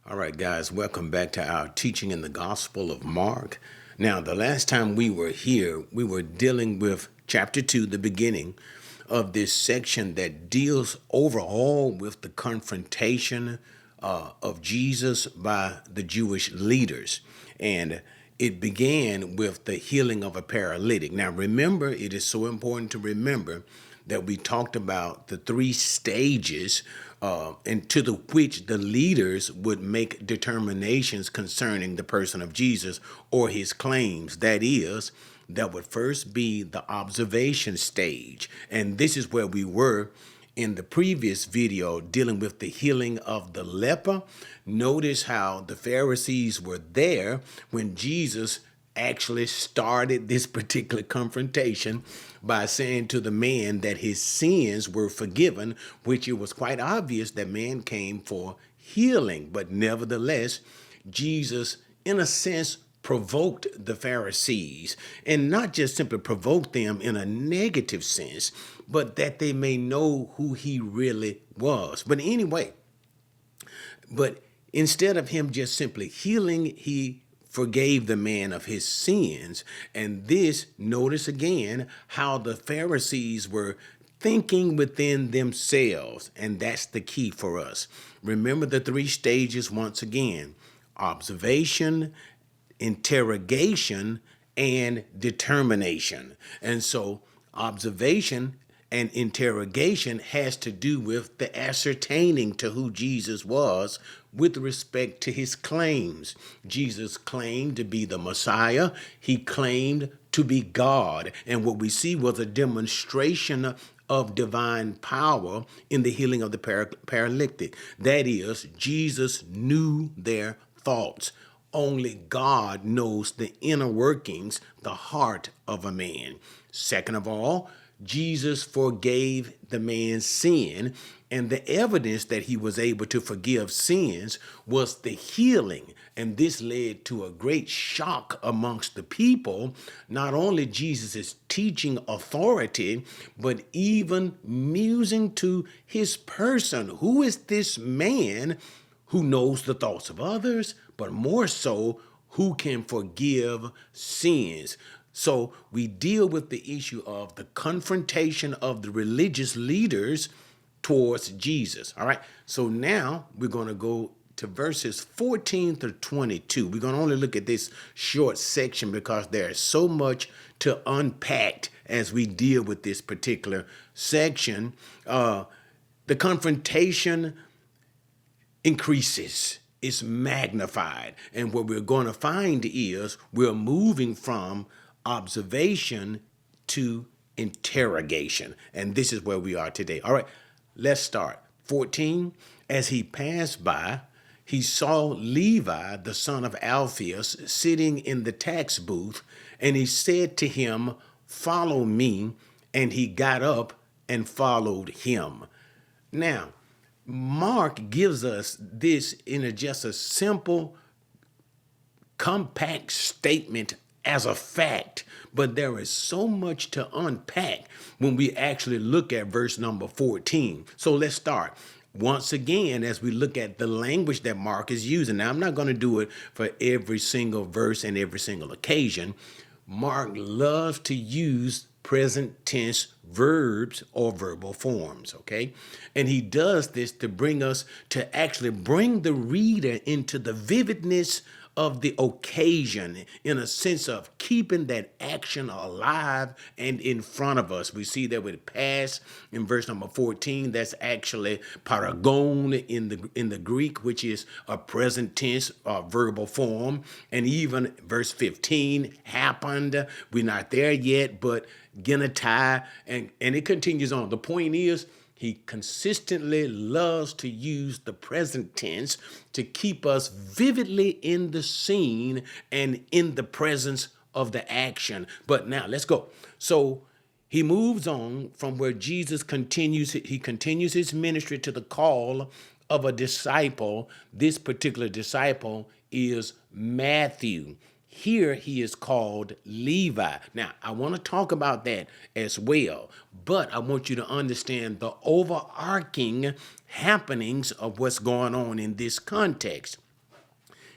All right, guys, welcome back to our teaching in the Gospel of Mark. Now, the last time we were here, we were dealing with chapter 2, the beginning of this section that deals overall with the confrontation of Jesus by the Jewish leaders. And it began with the healing of a paralytic. Now, remember, it is so important to remember that we talked about the three stages and to the which the leaders would make determinations concerning the person of Jesus or his claims. That is, that would first be the observation stage. And this is where we were in the previous video dealing with the healing of the leper. Notice how the Pharisees were there when Jesus actually started this particular confrontation by saying to the man that his sins were forgiven, which it was quite obvious that man came for healing. But nevertheless, Jesus, in a sense, provoked the Pharisees, and not just simply provoked them in a negative sense, but that they may know who he really was. But instead of him just simply healing, he forgave the man of his sins. And this, notice again, how the Pharisees were thinking within themselves. And that's the key for us. Remember the three stages once again: observation, interrogation, and determination. And so observation and interrogation has to do with the ascertaining to who Jesus was with respect to his claims. Jesus claimed to be the Messiah. He claimed to be God. And what we see was a demonstration of divine power in the healing of the paralytic. That is, Jesus knew their thoughts. Only God knows the inner workings, the heart of a man. Second of all, Jesus forgave the man's sin, and the evidence that he was able to forgive sins was the healing. And this led to a great shock amongst the people, not only Jesus' teaching authority, but even musing to his person. Who is this man who knows the thoughts of others, but more so, who can forgive sins? So we deal with the issue of the confrontation of the religious leaders towards Jesus. All right. So now we're going to go to verses 14 through 22. We're going to only look at this short section because there's so much to unpack as we deal with this particular section. The confrontation increases, it's magnified. And what we're going to find is we're moving from observation to interrogation. And this is where we are today. All right, let's start. 14, as he passed by, he saw Levi, the son of Alphaeus, sitting in the tax booth, and he said to him, "Follow me." And he got up and followed him. Now, Mark gives us this in just a simple, compact statement as a fact, but there is so much to unpack when we actually look at verse number 14. So let's start. Once again, as we look at the language that Mark is using. Now, I'm not going to do it for every single verse and every single occasion. Mark loves to use present tense verbs or verbal forms, okay? And he does this to bring us to actually bring the reader into the vividness of the occasion, in a sense of keeping that action alive and in front of us. We see that with past in verse number 14. That's actually paragon in the Greek, which is a present tense verbal form. And even verse 15, happened. We're not there yet, but genetai, and it continues on. The point is, he consistently loves to use the present tense to keep us vividly in the scene and in the presence of the action. But now let's go. So he moves on from where Jesus continues. He continues his ministry to the call of a disciple. This particular disciple is Matthew. Here he is called Levi. Now, I want to talk about that as well, but I want you to understand the overarching happenings of what's going on in this context.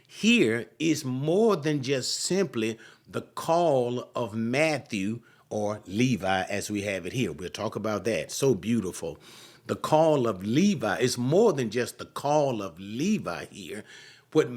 here is more than just simply the call of Matthew or Levi as we have it here. We'll talk about that. So beautiful. The call of Levi is more than just the call of Levi here. What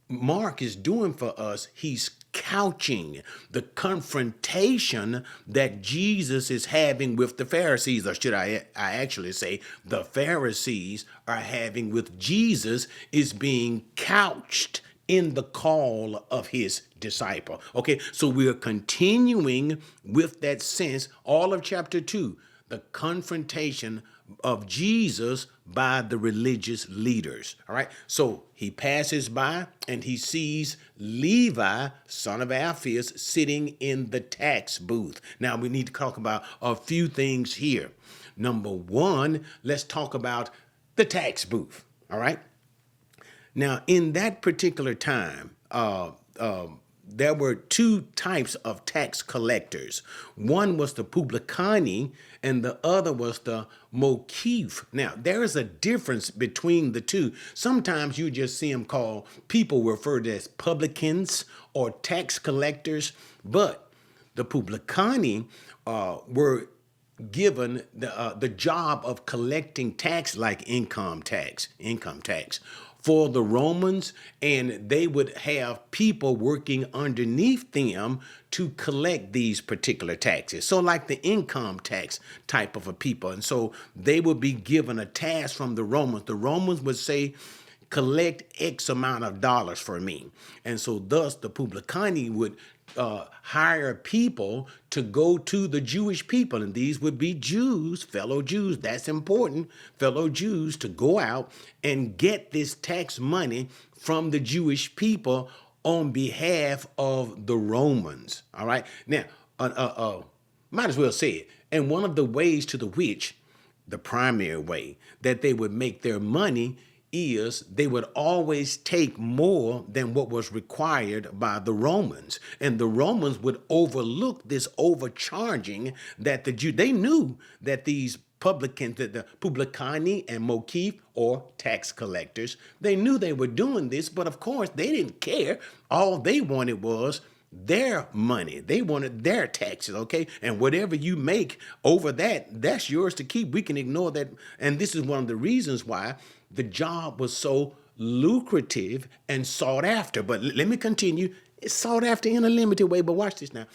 Mark is doing for us, he's couching the confrontation that Jesus is having with the Pharisees, or should I actually say the Pharisees are having with Jesus, is being couched in the call of his disciple. Okay, so we're continuing with that sense, all of chapter 2, the confrontation of Jesus by the religious leaders. All right, so he passes by and he sees Levi, son of Alphaeus, sitting in the tax booth. Now we need to talk about a few things here. Number one, let's talk about the tax booth. All right. Now, in that particular time, there were two types of tax collectors. One was the publicani, and the other was the moquif. Now, there is a difference between the two. Sometimes you just see them called, people referred to as publicans or tax collectors, but the publicani were given the job of collecting tax like income tax for the Romans, and they would have people working underneath them to collect these particular taxes. So like the income tax type of a people. And so they would be given a task from the Romans. The Romans would say, collect X amount of dollars for me. And so thus the publicani would hire people to go to the Jewish people. And these would be Jews, fellow Jews. That's important. Fellow Jews to go out and get this tax money from the Jewish people on behalf of the Romans. All right. Now, might as well say it. And one of the ways to the which, the primary way that they would make their money is they would always take more than what was required by the Romans. And the Romans would overlook this overcharging that the Jew, they knew that these publicans, the publicani and moquif, or tax collectors, they knew they were doing this, but of course they didn't care. All they wanted was their money. They wanted their taxes, okay? And whatever you make over that, that's yours to keep. We can ignore that. And this is one of the reasons why the job was so lucrative and sought after. But let me continue. It's sought after in a limited way, but watch this now.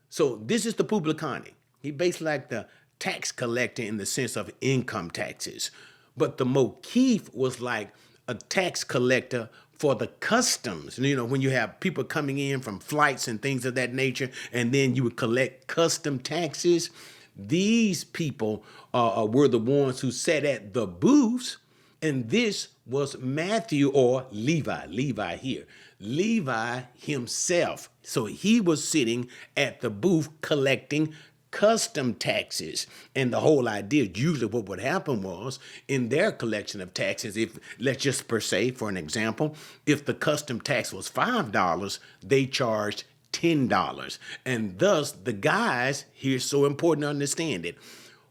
So this is the publicani. He basically like the tax collector in the sense of income taxes. But the moquif was like a tax collector for the customs. You know, when you have people coming in from flights and things of that nature, and then you would collect custom taxes. These people were the ones who sat at the booths. And this was Matthew or Levi here. Levi himself. So he was sitting at the booth collecting custom taxes. And the whole idea, usually what would happen was in their collection of taxes, if let's just per se, for an example, if the custom tax was $5, they charged $10. And thus the guys, here's so important to understand it,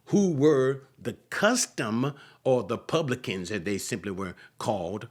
who were the custom or the publicans, as they simply were called,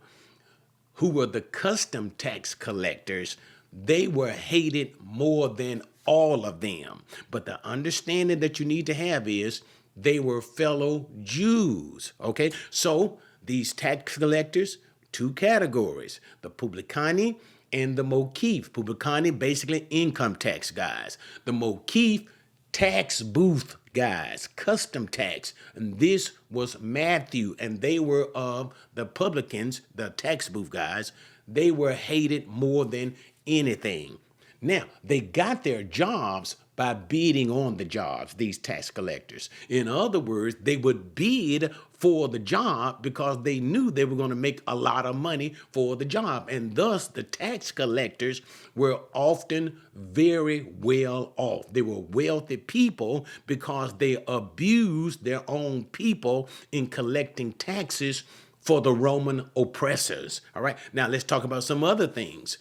who were the custom tax collectors, they were hated more than all of them. But the understanding that you need to have is they were fellow Jews, okay? So these tax collectors, two categories, the publicani and the moquif. Publicani, basically income tax guys. The moquif, tax booth guys, custom tax. And this was Matthew, and they were of the publicans, the tax booth guys. They were hated more than anything. Now, they got their jobs by bidding on the jobs, these tax collectors. In other words, they would bid for the job because they knew they were going to make a lot of money for the job. And thus, the tax collectors were often very well off. They were wealthy people because they abused their own people in collecting taxes for the Roman oppressors. All right, now let's talk about some other things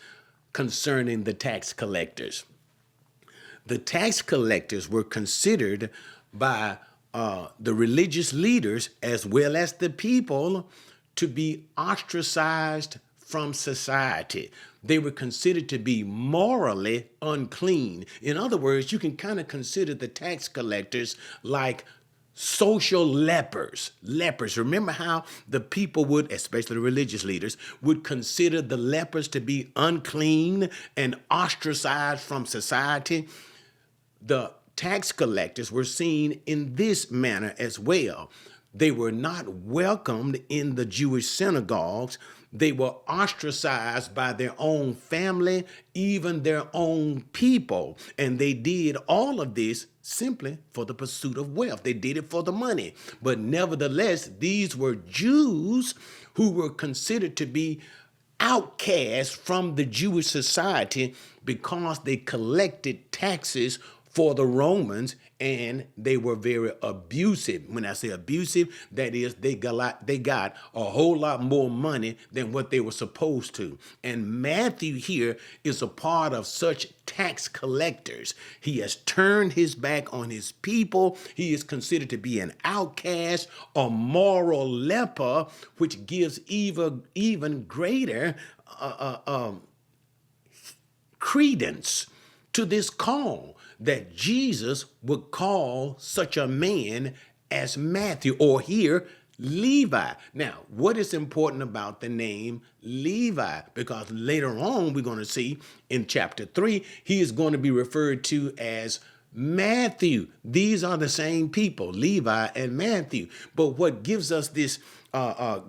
concerning the tax collectors. The tax collectors were considered by the religious leaders as well as the people to be ostracized from society. They were considered to be morally unclean. In other words, you can kind of consider the tax collectors like social lepers. Lepers. Remember how the people would, especially religious leaders, would consider the lepers to be unclean and ostracized from society? The tax collectors were seen in this manner as well. They were not welcomed in the Jewish synagogues. They were ostracized by their own family, even their own people. And they did all of this simply for the pursuit of wealth. They did it for the money. But nevertheless, these were Jews who were considered to be outcasts from the Jewish society because they collected taxes for the Romans, and they were very abusive. When I say abusive, that is they got a whole lot more money than what they were supposed to. And Matthew here is a part of such tax collectors. He has turned his back on his people. He is considered to be an outcast, a moral leper, which gives even greater credence to this call that Jesus would call such a man as Matthew, or here, Levi. Now, what is important about the name Levi? Because later on, we're going to see in chapter 3, he is going to be referred to as Matthew. These are the same people, Levi and Matthew. But what gives us this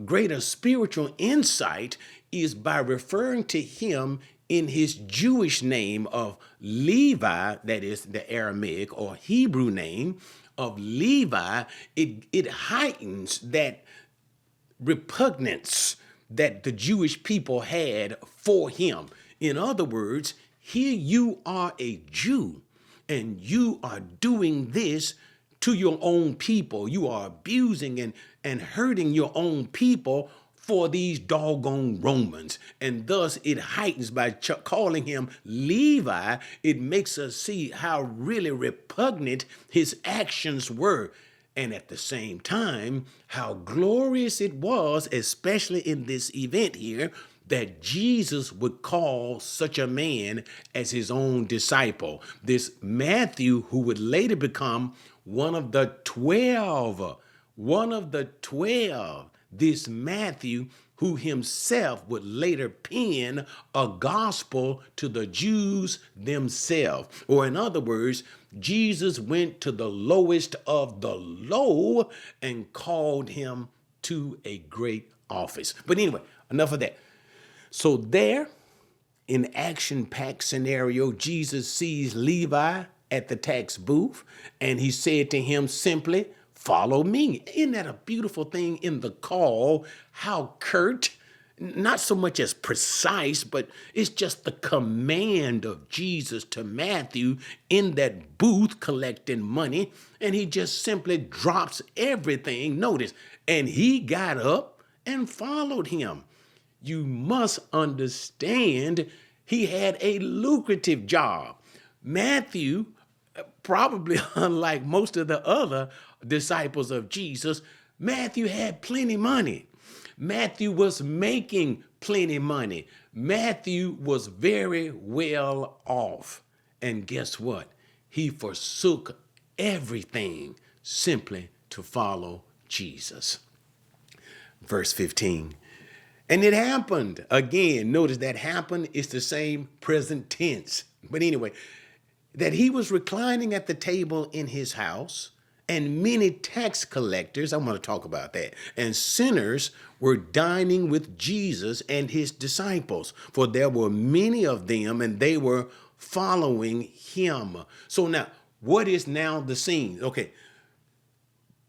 greater spiritual insight is by referring to him in his Jewish name of Levi, that is the Aramaic or Hebrew name of Levi. It heightens that repugnance that the Jewish people had for him. In other words, here you are a Jew and you are doing this to your own people. You are abusing and hurting your own people for these doggone Romans. And thus it heightens by calling him Levi. It makes us see how really repugnant his actions were. And at the same time, how glorious it was, especially in this event here, that Jesus would call such a man as his own disciple. This Matthew, who would later become one of the 12, this Matthew, who himself would later pen a gospel to the Jews themselves. Or in other words, Jesus went to the lowest of the low and called him to a great office. But anyway, enough of that. So there, in action-packed scenario, Jesus sees Levi at the tax booth, and he said to him simply, "Follow me." Isn't that a beautiful thing in the call? How curt, not so much as precise, but it's just the command of Jesus to Matthew in that booth collecting money. And he just simply drops everything. Notice, and he got up and followed him. You must understand he had a lucrative job. Matthew, probably unlike most of the other disciples of Jesus, Matthew had plenty money. Matthew was making plenty money. Matthew was very well off. And guess what? He forsook everything simply to follow Jesus. Verse 15. And it happened. Again, notice that happened is the same present tense. But anyway, that he was reclining at the table in his house, and many tax collectors, I want to talk about that, and sinners were dining with Jesus and his disciples, for there were many of them, and they were following him. So now, what is now the scene? Okay,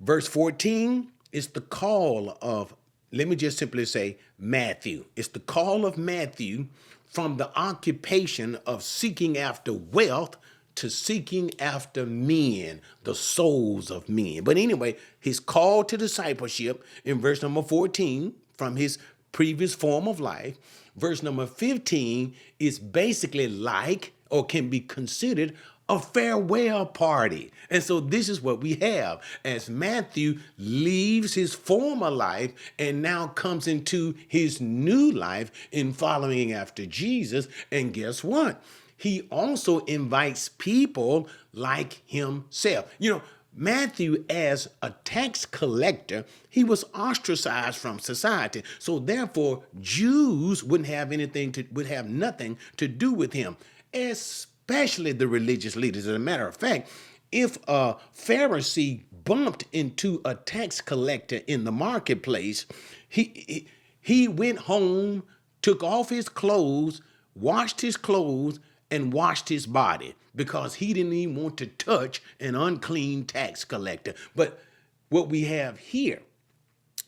verse 14 is the call of, let me just simply say, Matthew. It's the call of Matthew from the occupation of seeking after wealth to seeking after men, the souls of men. But anyway, his call to discipleship in verse number 14 from his previous form of life. Verse number 15 is basically like, or can be considered, a farewell party. And so this is what we have as Matthew leaves his former life and now comes into his new life in following after Jesus. And guess what? He also invites people like himself. Matthew, as a tax collector, he was ostracized from society. So therefore, Jews would have nothing to do with him, especially the religious leaders. As a matter of fact, if a Pharisee bumped into a tax collector in the marketplace, he went home, took off his clothes, washed his clothes, and washed his body, because he didn't even want to touch an unclean tax collector. But what we have here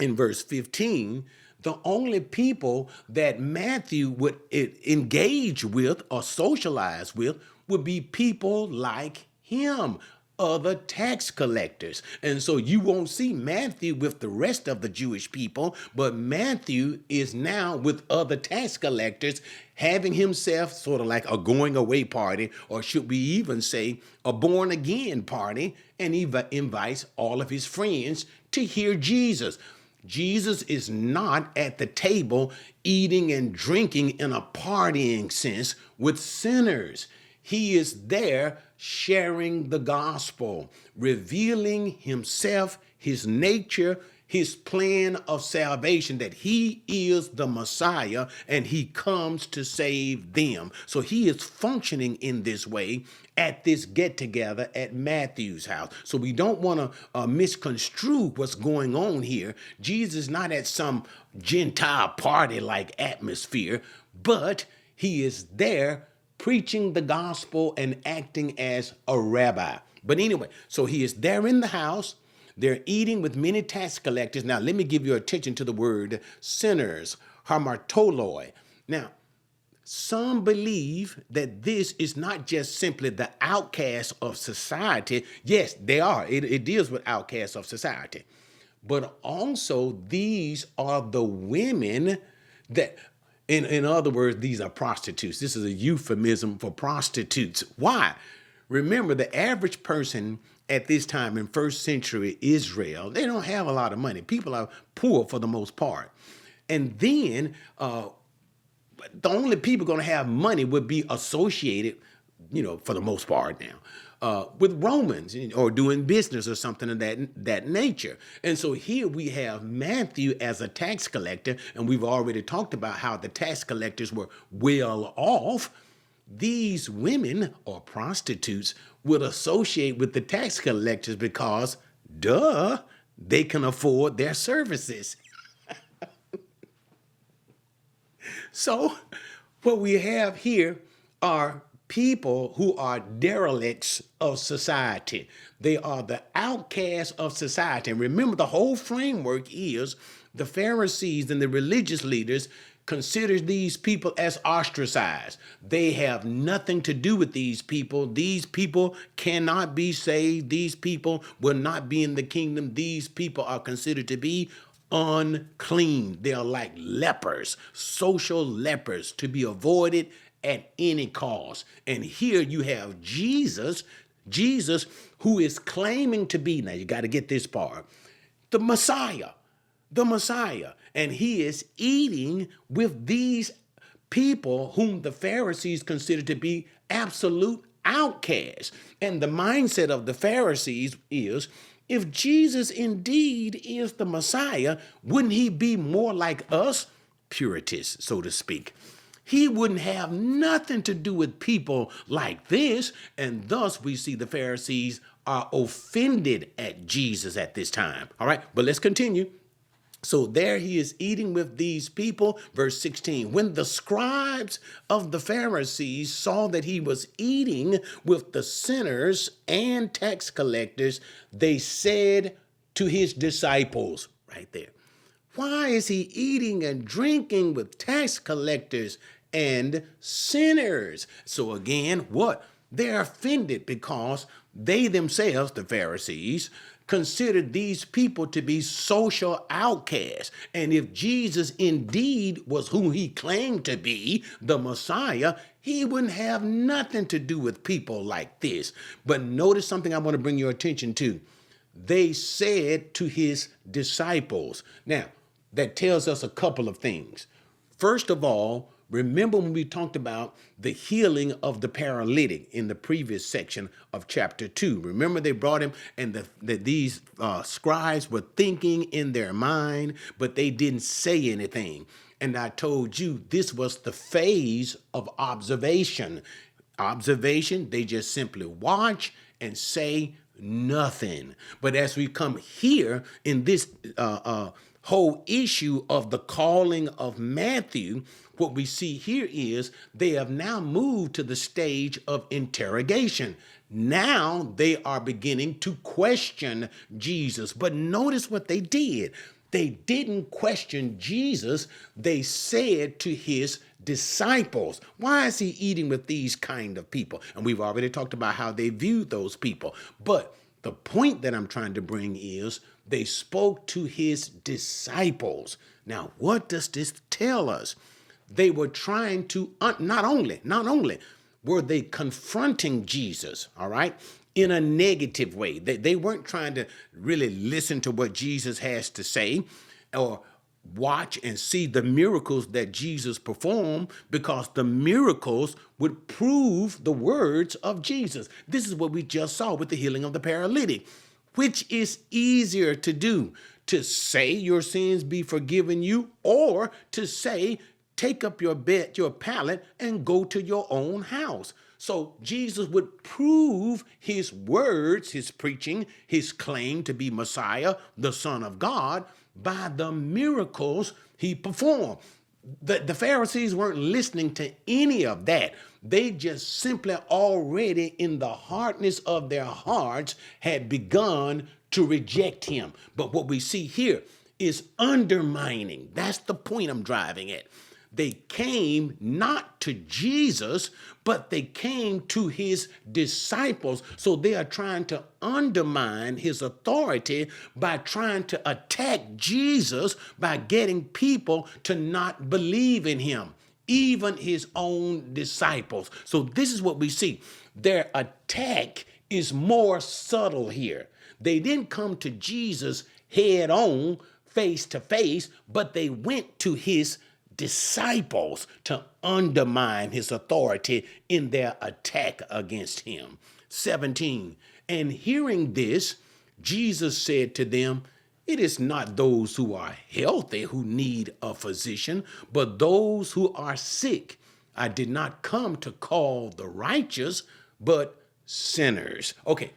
in verse 15, the only people that Matthew would engage with or socialize with would be people like him, other tax collectors. And so you won't see Matthew with the rest of the Jewish people, but Matthew is now with other tax collectors, having himself sort of like a going away party, or should we even say a born again party, and he invites all of his friends to hear Jesus. Jesus is not at the table eating and drinking in a partying sense with sinners. He is there sharing the gospel, revealing himself, his nature, his plan of salvation, that he is the Messiah and he comes to save them. So he is functioning in this way at this get together at Matthew's house. So we don't want to misconstrue what's going on here. Jesus is not at some Gentile party like atmosphere, but he is there preaching the gospel and acting as a rabbi. But anyway, so he is there in the house. They're eating with many tax collectors. Now, let me give your attention to the word sinners, hamartoloi. Now, some believe that this is not just simply the outcasts of society. Yes, they are. It deals with outcasts of society. But also, these are the women that, in other words, these are prostitutes. This is a euphemism for prostitutes. Why? Remember, the average person at this time in first century Israel, they don't have a lot of money. People are poor for the most part. And then the only people going to have money would be associated, for the most part now, with Romans or doing business or something of that nature. And so here we have Matthew as a tax collector, and we've already talked about how the tax collectors were well off. These women or prostitutes would associate with the tax collectors because, they can afford their services. So what we have here are people who are derelicts of society. They are the outcasts of society. And remember, the whole framework is the Pharisees and the religious leaders consider these people as ostracized. They have nothing to do with these people. These people cannot be saved. These people will not be in the kingdom. These people are considered to be unclean. They are like lepers, social lepers, to be avoided at any cost. And here you have Jesus who is claiming to be, now you got to get this part, the Messiah. And he is eating with these people whom the Pharisees consider to be absolute outcasts. And the mindset of the Pharisees is, if Jesus indeed is the Messiah, wouldn't he be more like us, Puritans, so to speak? He wouldn't have nothing to do with people like this. And thus we see the Pharisees are offended at Jesus at this time. All right, but let's continue. So there he is eating with these people. Verse 16, when the scribes of the Pharisees saw that he was eating with the sinners and tax collectors, they said to his disciples, right there, why is he eating and drinking with tax collectors and sinners? So again, what? They're offended because they themselves, the Pharisees, considered these people to be social outcasts. And if Jesus indeed was who he claimed to be, the Messiah, he wouldn't have nothing to do with people like this. But notice something I want to bring your attention to. They said to his disciples. Now, that tells us a couple of things. First of all, remember when we talked about the healing of the paralytic in the previous section of chapter 2. Remember they brought him and these scribes were thinking in their mind, but they didn't say anything. And I told you this was the phase of observation. Observation, they just simply watch and say nothing. But as we come here in this whole issue of the calling of Matthew, what we see here is they have now moved to the stage of interrogation. Now they are beginning to question Jesus. But notice what they did. They didn't question Jesus. They said to his disciples, why is he eating with these kind of people? And we've already talked about how they viewed those people. But the point that I'm trying to bring is they spoke to his disciples. Now, what does this tell us? They were trying to, not only were they confronting Jesus, all right, in a negative way. They weren't trying to really listen to what Jesus has to say or watch and see the miracles that Jesus performed, because the miracles would prove the words of Jesus. This is what we just saw with the healing of the paralytic. Which is easier to do, to say your sins be forgiven you, or to say, take up your bed, your pallet, and go to your own house? So Jesus would prove his words, his preaching, his claim to be Messiah, the Son of God, by the miracles he performed. The Pharisees weren't listening to any of that. They just simply already in the hardness of their hearts had begun to reject him. But what we see here is undermining. That's the point I'm driving at. They came not to Jesus, but they came to his disciples. So they are trying to undermine his authority by trying to attack Jesus by getting people to not believe in him, even his own disciples. So this is what we see. Their attack is more subtle here. They didn't come to Jesus head on, face to face, but they went to his disciples to undermine his authority in their attack against him. 17, and hearing this, Jesus said to them, it is not those who are healthy who need a physician, but those who are sick. I did not come to call the righteous, but sinners. Okay.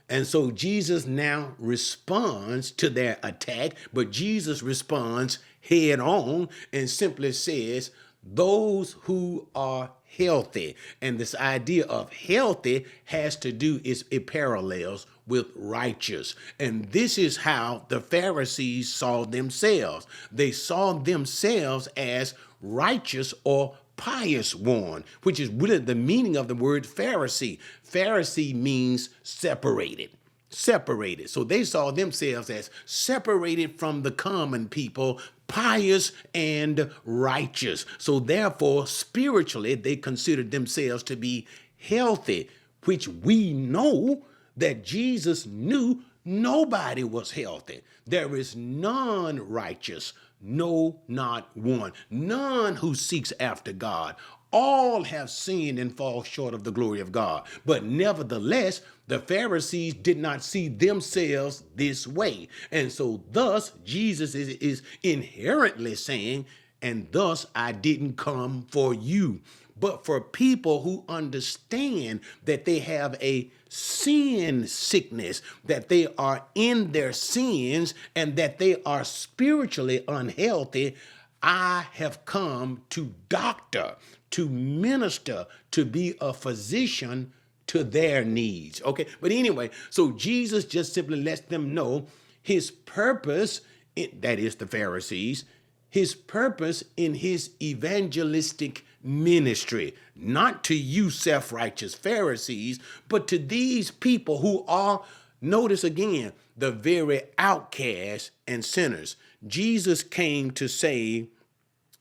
And so Jesus now responds to their attack, but Jesus responds head on and simply says, those who are healthy. And this idea of healthy has to do, it parallels with righteous. And this is how the Pharisees saw themselves. They saw themselves as righteous or pious one, which is really the meaning of the word Pharisee. Pharisee means separated. Separated. So they saw themselves as separated from the common people, pious and righteous. So therefore, spiritually, they considered themselves to be healthy, which we know that Jesus knew nobody was healthy. There is none righteous, no, not one. None who seeks after God. All have sinned and fall short of the glory of God. But nevertheless, the Pharisees did not see themselves this way. And so thus, Jesus is inherently saying, and thus I didn't come for you, but for people who understand that they have a sin sickness, that they are in their sins, and that they are spiritually unhealthy. I have come to doctor, to minister, to be a physician to their needs. Okay, but anyway, so Jesus just simply lets them know his purpose, that is the Pharisees, his purpose in his evangelistic ministry, not to you self-righteous Pharisees, but to these people who are Notice again, the very outcasts and sinners. Jesus came to save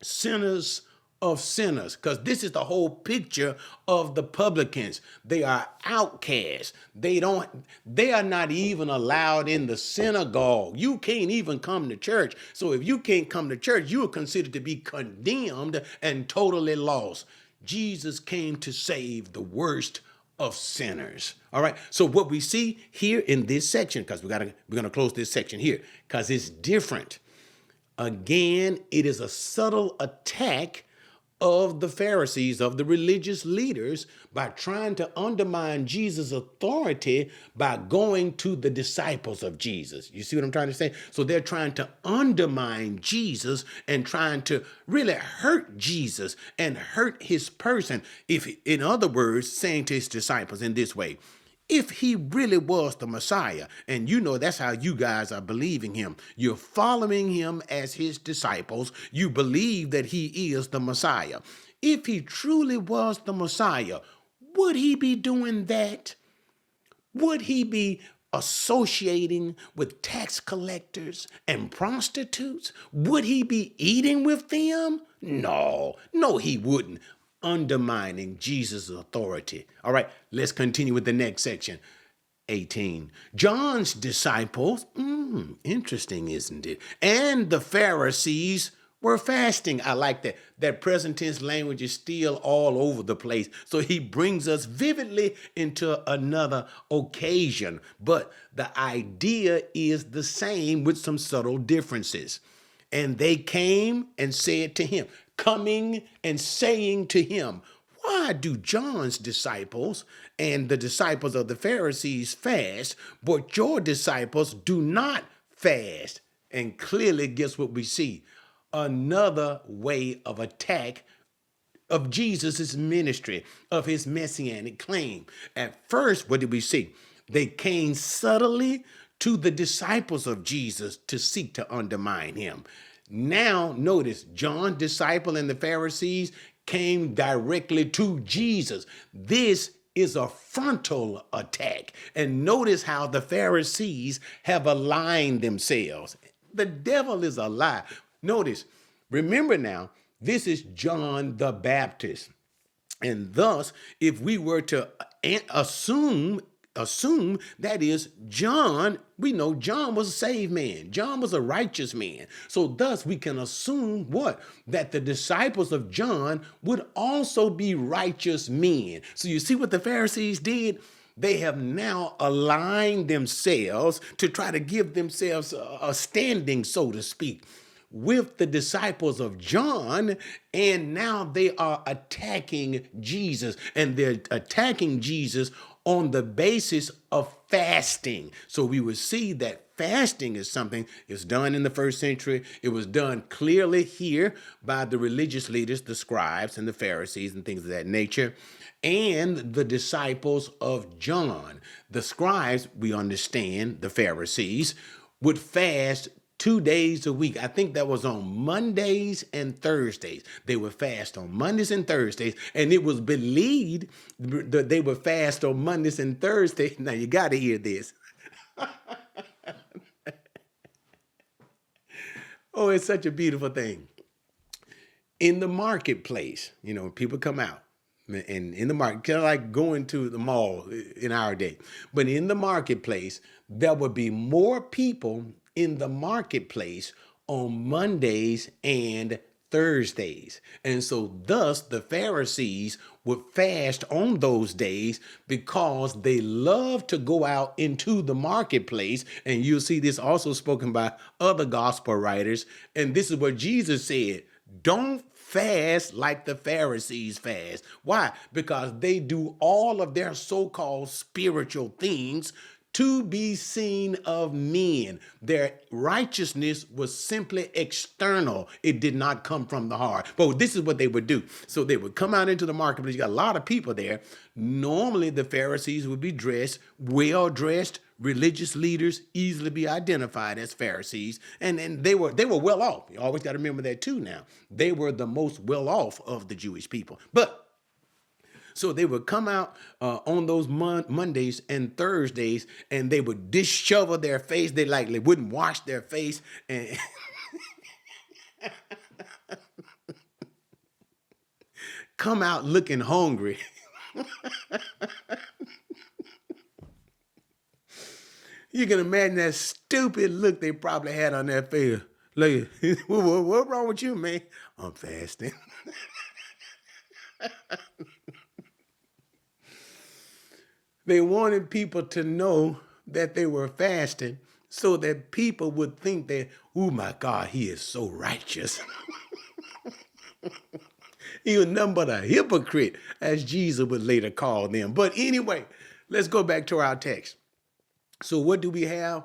sinners of sinners, because this is the whole picture of the publicans. They are outcasts. They are not even allowed in the synagogue. You can't even come to church. So if you can't come to church, you are considered to be condemned and totally lost. Jesus came to save the worst of sinners. All right. So what we see here in this section, because we're gonna close this section here, because it's different. Again, it is a subtle attack of the Pharisees, of the religious leaders, by trying to undermine Jesus' authority by going to the disciples of Jesus. You see what I'm trying to say? So they're trying to undermine Jesus and trying to really hurt Jesus and hurt his person. If, in other words, saying to his disciples in this way, if he really was the Messiah, and you know that's how you guys are believing him. You're following him as his disciples. You believe that he is the Messiah. If he truly was the Messiah, would he be doing that? Would he be associating with tax collectors and prostitutes? Would he be eating with them? No, he wouldn't. Undermining Jesus' authority. All right, let's continue with the next section. 18. John's disciples, interesting, isn't it? And the Pharisees were fasting. I like that. That present tense language is still all over the place. So he brings us vividly into another occasion. But the idea is the same with some subtle differences. And they came and said to him, coming and saying to him, why do John's disciples and the disciples of the Pharisees fast, but your disciples do not fast? And clearly, guess what we see? Another way of attack of Jesus' ministry, of his messianic claim. At first, what did we see? They came subtly to the disciples of Jesus to seek to undermine him. Now, notice, John's disciple and the Pharisees came directly to Jesus. This is a frontal attack. And notice how the Pharisees have aligned themselves. The devil is a lie. Notice, remember now, this is John the Baptist. And thus, if we were to assume that is John, we know John was a saved man. John was a righteous man. So thus we can assume what? That the disciples of John would also be righteous men. So you see what the Pharisees did? They have now aligned themselves to try to give themselves a standing, so to speak, with the disciples of John, and now they are attacking Jesus, and they're attacking Jesus on the basis of fasting. So we would see that fasting is something is done in the first century. It was done clearly here by the religious leaders, the scribes and the Pharisees and things of that nature, and the disciples of John. The scribes, we understand, the Pharisees, would fast 2 days a week. I think that was on Mondays and Thursdays. They would fast on Mondays and Thursdays, and it was believed that they would fast on Mondays and Thursdays. Now you got to hear this. Oh, it's such a beautiful thing. In the marketplace, people come out. And in the market, kind of like going to the mall in our day. But in the marketplace, there would be more people in the marketplace on Mondays and Thursdays. And so thus the Pharisees would fast on those days because they love to go out into the marketplace. And you'll see this also spoken by other gospel writers. And this is what Jesus said: don't fast like the Pharisees fast. Why? Because they do all of their so-called spiritual things to be seen of men. Their righteousness was simply external. It did not come from the heart. But this is what they would do. So they would come out into the marketplace. You got a lot of people there. Normally, the Pharisees would be dressed, well-dressed. Religious leaders easily be identified as Pharisees. And they were well off. You always got to remember that too now. They were the most well off of the Jewish people. But So they would come out on those Mondays and Thursdays, and they would dishevel their face. They wouldn't wash their face, and come out looking hungry. You can imagine that stupid look they probably had on their face. Like, what's wrong with you, man? I'm fasting. They wanted people to know that they were fasting so that people would think that, oh my God, he is so righteous. He was nothing but a hypocrite, as Jesus would later call them. But anyway, let's go back to our text. So what do we have?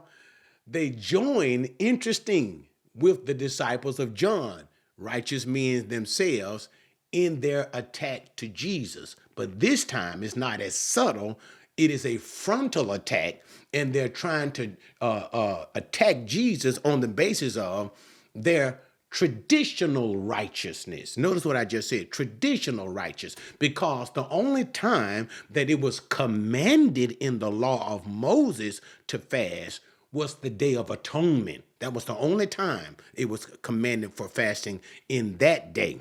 They join, interesting, with the disciples of John, righteous men themselves, in their attack to Jesus. But this time it's not as subtle. It is a frontal attack, and they're trying to attack Jesus on the basis of their traditional righteousness. Notice what I just said, traditional righteous, because the only time that it was commanded in the law of Moses to fast was the Day of Atonement. That was the only time it was commanded for fasting in that day.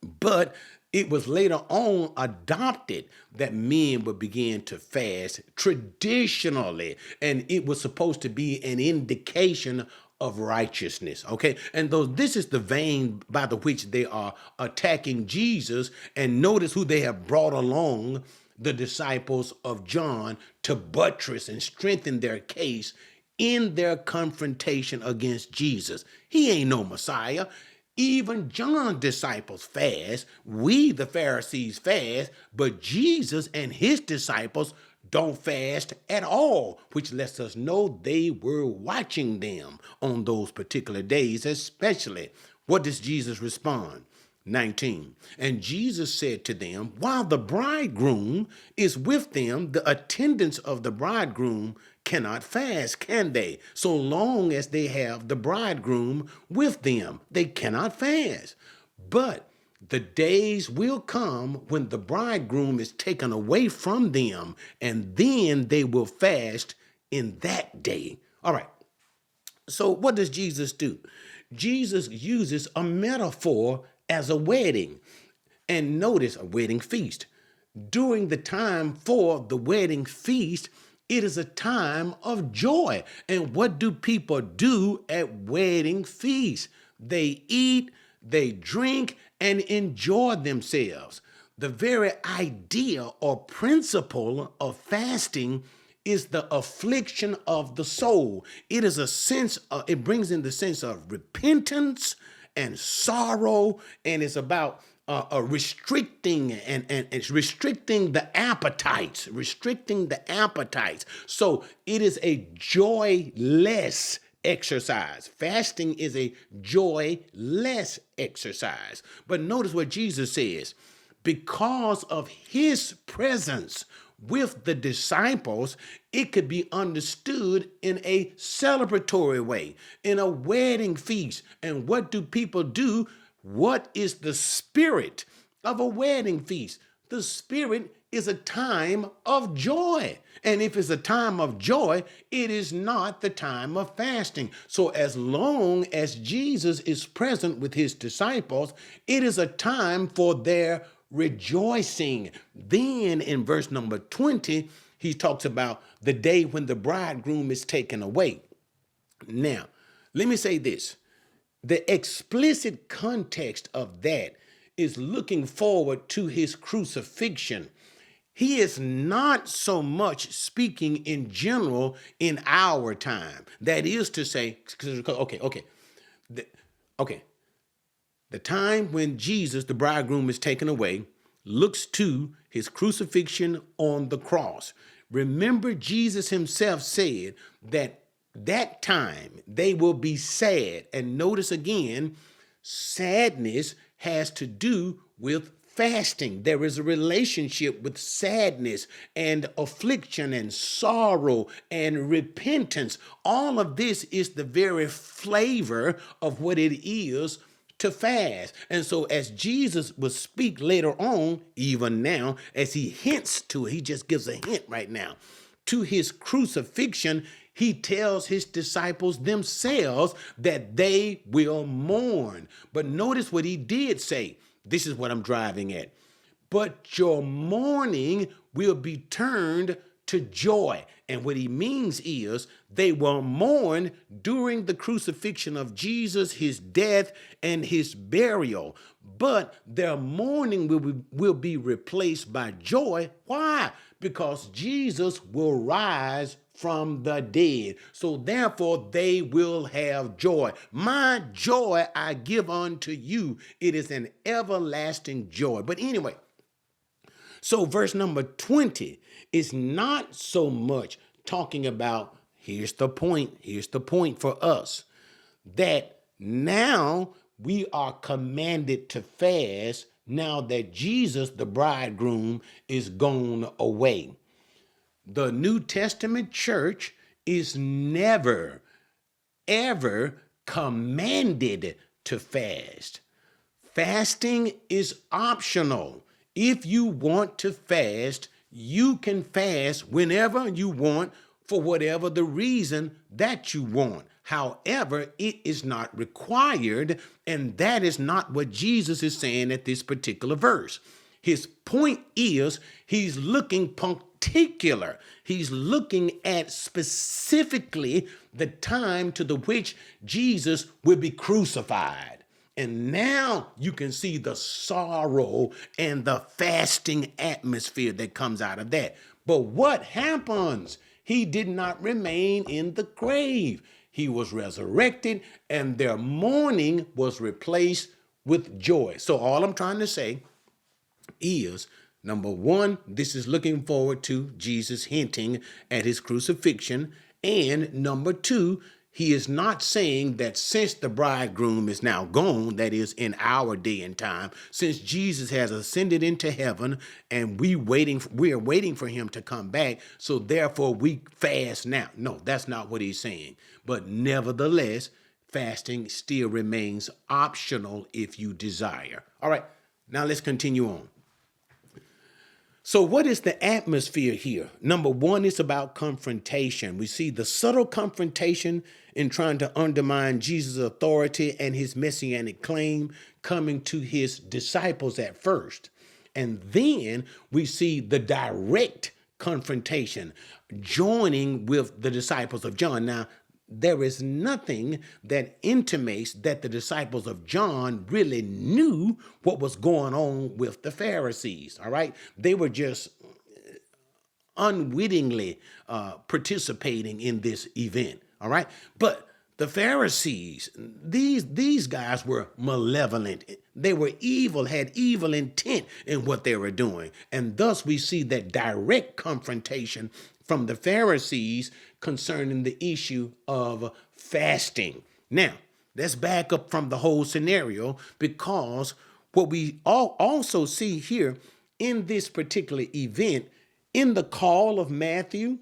But it was later on adopted that men would begin to fast traditionally, and it was supposed to be an indication of righteousness. Okay, and though this is the vein by the which they are attacking Jesus, and notice who they have brought along, the disciples of John, to buttress and strengthen their case in their confrontation against Jesus. He ain't no Messiah. Even John's disciples fast. We, the Pharisees, fast, but Jesus and his disciples don't fast at all, which lets us know they were watching them on those particular days, especially. What does Jesus respond? 19. And Jesus said to them, while the bridegroom is with them, the attendants of the bridegroom cannot fast, can they? So long as they have the bridegroom with them, they cannot fast. But the days will come when the bridegroom is taken away from them, and then they will fast in that day. All right. So what does Jesus do? Jesus uses a metaphor as a wedding. And notice, a wedding feast. During the time for the wedding feast, it is a time of joy. And what do people do at wedding feasts? They eat, they drink, and enjoy themselves. The very idea or principle of fasting is the affliction of the soul. It is a sense it brings in the sense of repentance and sorrow, and it's about restricting and it's restricting the appetites, So it is a joyless exercise. Fasting is a joyless exercise. But notice what Jesus says. Because of his presence with the disciples, it could be understood in a celebratory way, in a wedding feast. And what do people do? What is the spirit of a wedding feast? The spirit is a time of joy. And if it's a time of joy, it is not the time of fasting. So as long as Jesus is present with his disciples, it is a time for their rejoicing. Then in verse number 20, he talks about the day when the bridegroom is taken away. Now, let me say this. The explicit context of that is looking forward to his crucifixion. He is not so much speaking in general in our time. That is to say, the time when Jesus, the bridegroom, is taken away, looks to his crucifixion on the cross. Remember, Jesus himself said that time they will be sad. And notice again, sadness has to do with fasting. There is a relationship with sadness and affliction and sorrow and repentance. All of this is the very flavor of what it is to fast. And so as Jesus will speak later on, even now, as he hints to it, he just gives a hint right now to his crucifixion, he tells his disciples themselves that they will mourn. But notice what he did say. This is what I'm driving at. But your mourning will be turned to joy. And what he means is they will mourn during the crucifixion of Jesus, his death, and his burial. But their mourning will be replaced by joy. Why? Because Jesus will rise from the dead. So therefore they will have joy. My joy I give unto you. It is an everlasting joy. But anyway, so verse number 20 is not so much talking about, here's the point for us, that now we are commanded to fast now that Jesus, the bridegroom, is gone away. The New Testament church is never, ever commanded to fast. Fasting is optional. If you want to fast, you can fast whenever you want for whatever the reason that you want. However, it is not required, and that is not what Jesus is saying at this particular verse. His point is he's looking particular. He's looking at specifically the time to the which Jesus will be crucified. And now you can see the sorrow and the fasting atmosphere that comes out of that. But what happens? He did not remain in the grave. He was resurrected, and their mourning was replaced with joy. So all I'm trying to say is, number one, this is looking forward to Jesus hinting at his crucifixion. And number two, he is not saying that since the bridegroom is now gone, that is in our day and time, since Jesus has ascended into heaven and we are waiting for him to come back, so therefore we fast now. No, that's not what he's saying. But nevertheless, fasting still remains optional if you desire. All right, now let's continue on. So what is the atmosphere here? Number one, it's about confrontation. We see the subtle confrontation in trying to undermine Jesus' authority and his messianic claim coming to his disciples at first. And then we see the direct confrontation joining with the disciples of John. Now, there is nothing that intimates that the disciples of John really knew what was going on with the Pharisees, all right? They were just unwittingly participating in this event, all right? But the Pharisees, these guys were malevolent. They were evil, had evil intent in what they were doing. And thus we see that direct confrontation from the Pharisees concerning the issue of fasting. Now, let's back up from the whole scenario, because what we also see here in this particular event, in the call of Matthew,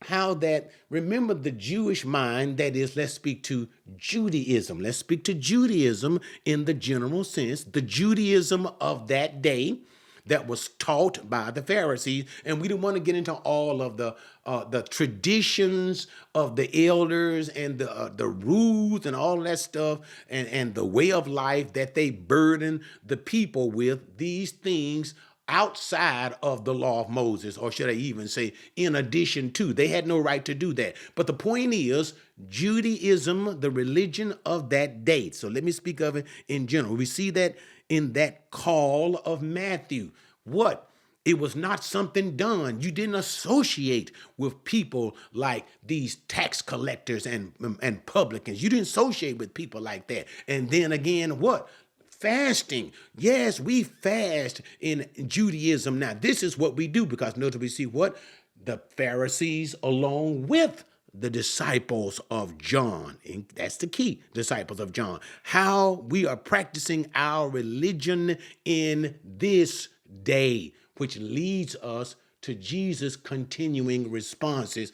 how that, remember the Jewish mind, that is, let's speak to Judaism. Let's speak to Judaism in the general sense, the Judaism of that day that was taught by the Pharisees. And we don't want to get into all of the traditions of the elders and the rules and all that stuff and the way of life that they burden the people with. These things outside of the law of Moses, or should I even say in addition to. They had no right to do that. But the point is, Judaism, the religion of that day. So let me speak of it in general. We see that in that call of Matthew. What? It was not something done. You didn't associate with people like these tax collectors and publicans. You didn't associate with people like that. And then again, what? Fasting. Yes, we fast in Judaism. Now, this is what we do, because notice we see what? The Pharisees along with the disciples of John. And that's the key, disciples of John. How we are practicing our religion in this day, which leads us to Jesus' continuing responses.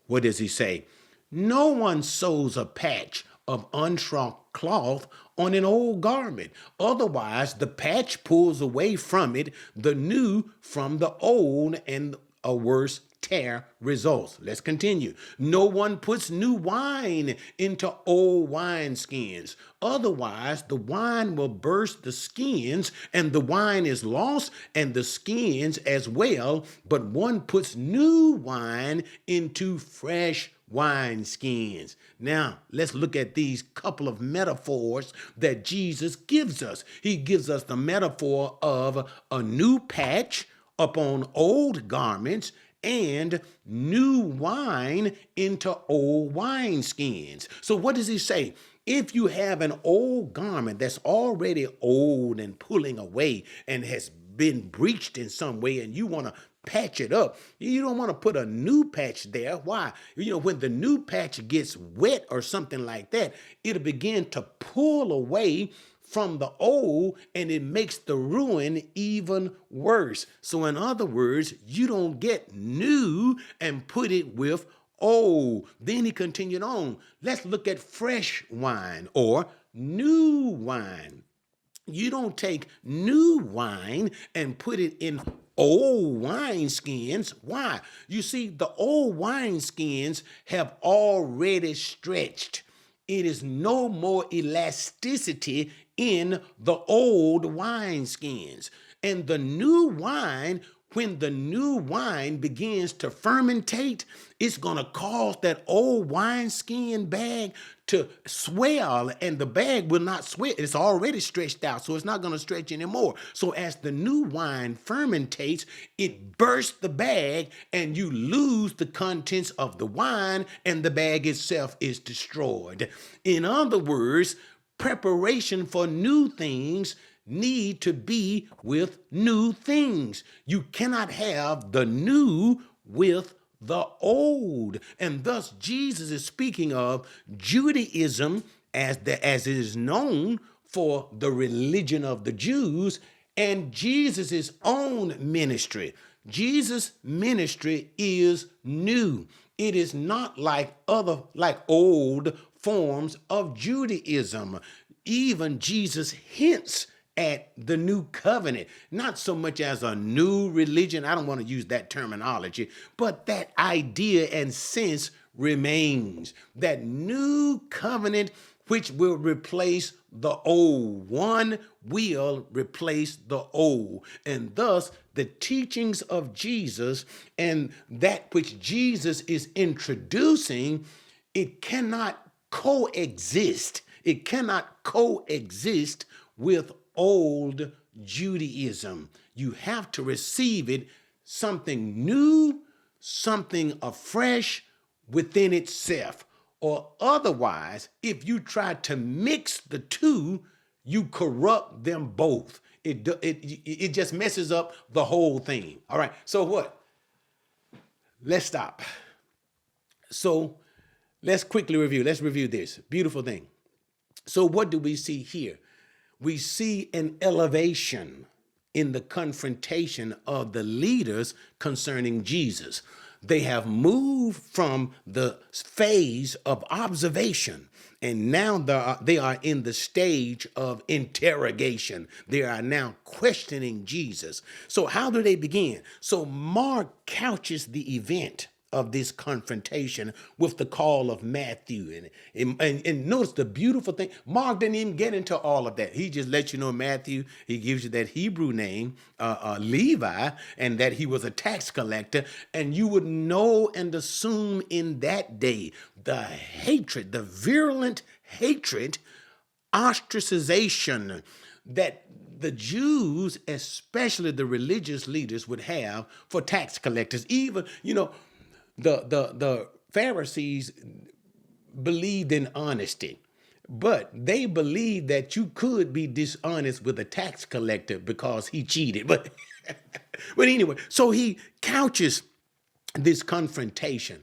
What does he say? No one sews a patch of unshrunk cloth on an old garment. Otherwise, the patch pulls away from it the new from the old, and a worse tear results. Let's continue. No one puts new wine into old wineskins. Otherwise, the wine will burst the skins, and the wine is lost, and the skins as well. But one puts new wine into fresh wineskins. Now, let's look at these couple of metaphors that Jesus gives us. He gives us the metaphor of a new patch upon old garments and new wine into old wineskins. So what does he say? If you have an old garment that's already old and pulling away and has been breached in some way, and you want to patch it up, you don't want to put a new patch there. Why? When the new patch gets wet or something like that, it'll begin to pull away from the old, and it makes the ruin even worse. So in other words, you don't get new and put it with old. Then he continued on. Let's look at fresh wine or new wine. You don't take new wine and put it in old wineskins. Why? You see, the old wineskins have already stretched. It is no more elasticity in the old wineskins. And the new wine, when the new wine begins to fermentate, it's going to cause that old wineskin bag to swell, and the bag will not swell. It's already stretched out, so it's not going to stretch anymore. So as the new wine fermentates, it bursts the bag, and you lose the contents of the wine, and the bag itself is destroyed. In other words, preparation for new things need to be with new things. You cannot have the new with the old. And thus Jesus is speaking of Judaism as it is known for the religion of the Jews, and Jesus' own ministry. Jesus' ministry is new. It is not like old forms of Judaism. Even Jesus hints at the new covenant, not so much as a new religion. I don't want to use that terminology, but that idea and sense remains. That new covenant which will replace the old. One will replace the old. And thus, the teachings of Jesus and that which Jesus is introducing, it cannot coexist. It cannot coexist with old Judaism. You have to receive it, something new, something afresh within itself. Or otherwise, if you try to mix the two, you corrupt them both. It just messes up the whole thing. All right, so what? Let's stop. So let's quickly review. Let's review this beautiful thing. So what do we see here? We see an elevation in the confrontation of the leaders concerning Jesus. They have moved from the phase of observation, and now they are in the stage of interrogation. They are now questioning Jesus. So how do they begin? So Mark couches the event of this confrontation with the call of Matthew. And notice the beautiful thing. Mark didn't even get into all of that. He just lets you know Matthew, he gives you that Hebrew name, Levi, and that he was a tax collector. And you would know and assume in that day the hatred, the virulent hatred, ostracization that the Jews, especially the religious leaders, would have for tax collectors. Even, the Pharisees believed in honesty, but they believed that you could be dishonest with a tax collector because he cheated. But anyway, so he couches this confrontation.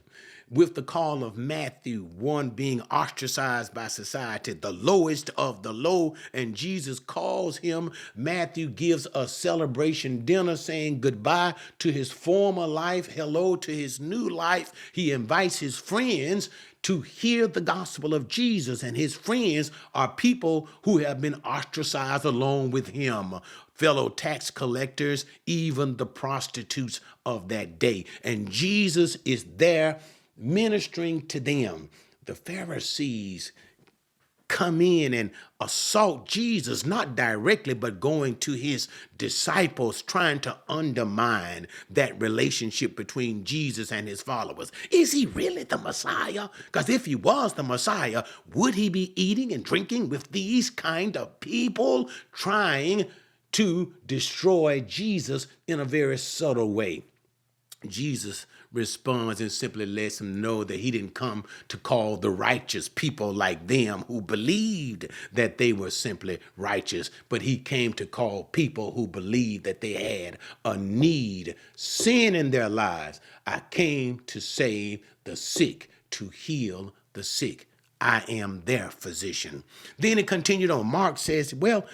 with the call of Matthew, one being ostracized by society, the lowest of the low, and Jesus calls him. Matthew gives a celebration dinner saying goodbye to his former life, hello to his new life. He invites his friends to hear the gospel of Jesus, and his friends are people who have been ostracized along with him, fellow tax collectors, even the prostitutes of that day. And Jesus is there ministering to them. The Pharisees come in and assault Jesus, not directly, but going to his disciples, trying to undermine that relationship between Jesus and his followers. Is he really the Messiah? Because if he was the Messiah, would he be eating and drinking with these kind of people, trying to destroy Jesus in a very subtle way? Jesus responds and simply lets them know that he didn't come to call the righteous people like them who believed that they were simply righteous, but he came to call people who believed that they had a need, sin in their lives. I came to save the sick, to heal the sick. I am their physician. Then it continued on. Mark says, well,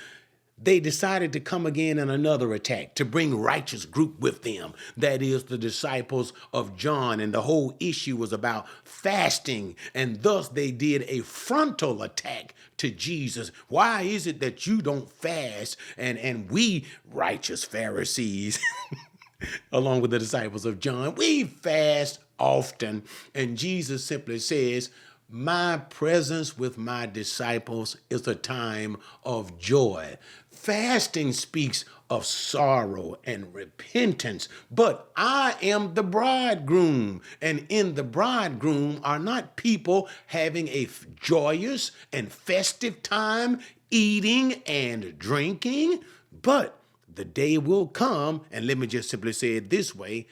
they decided to come again in another attack to bring righteous group with them. That is the disciples of John. And the whole issue was about fasting. And thus they did a frontal attack to Jesus. Why is it that you don't fast? And we righteous Pharisees, along with the disciples of John, we fast often. And Jesus simply says, my presence with my disciples is a time of joy. Fasting speaks of sorrow and repentance, but I am the bridegroom, and in the bridegroom are not people having a joyous and festive time, eating and drinking, but the day will come, and let me just simply say it this way,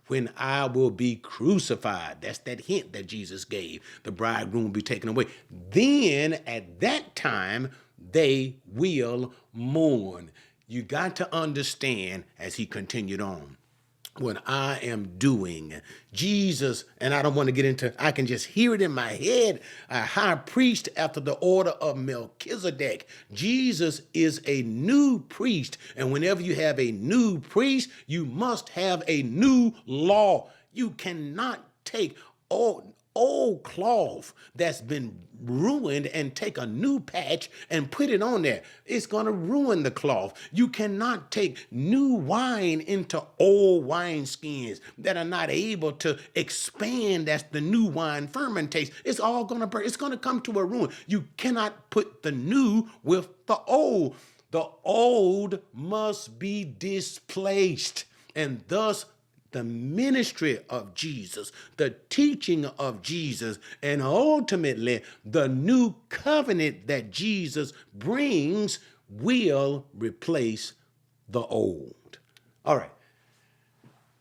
when I will be crucified. That's that hint that Jesus gave. The bridegroom will be taken away. Then at that time, they will mourn. You got to understand, as he continued on, what I am doing. Jesus, and I don't want to get into, I can just hear it in my head, a high priest after the order of Melchizedek. Jesus is a new priest. And whenever you have a new priest, you must have a new law. You cannot take old cloth that's been ruined and take a new patch and put it on there. It's going to ruin the cloth. You cannot take new wine into old wineskins that are not able to expand as the new wine fermentates. It's all going to burn. It's going to come to a ruin. You cannot put the new with the old. The old must be displaced, and thus the ministry of Jesus, the teaching of Jesus, and ultimately the new covenant that Jesus brings will replace the old. All right.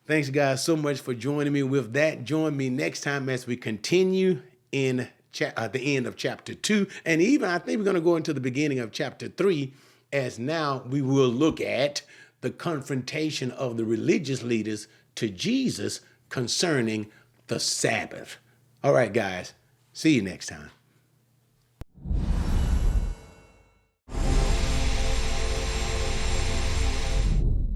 Thanks, guys, so much for joining me with that. Join me next time as we continue in the end of chapter 2. And even I think we're going to go into the beginning of chapter 3, as now we will look at the confrontation of the religious leaders to Jesus concerning the Sabbath. All right, guys. See you next time.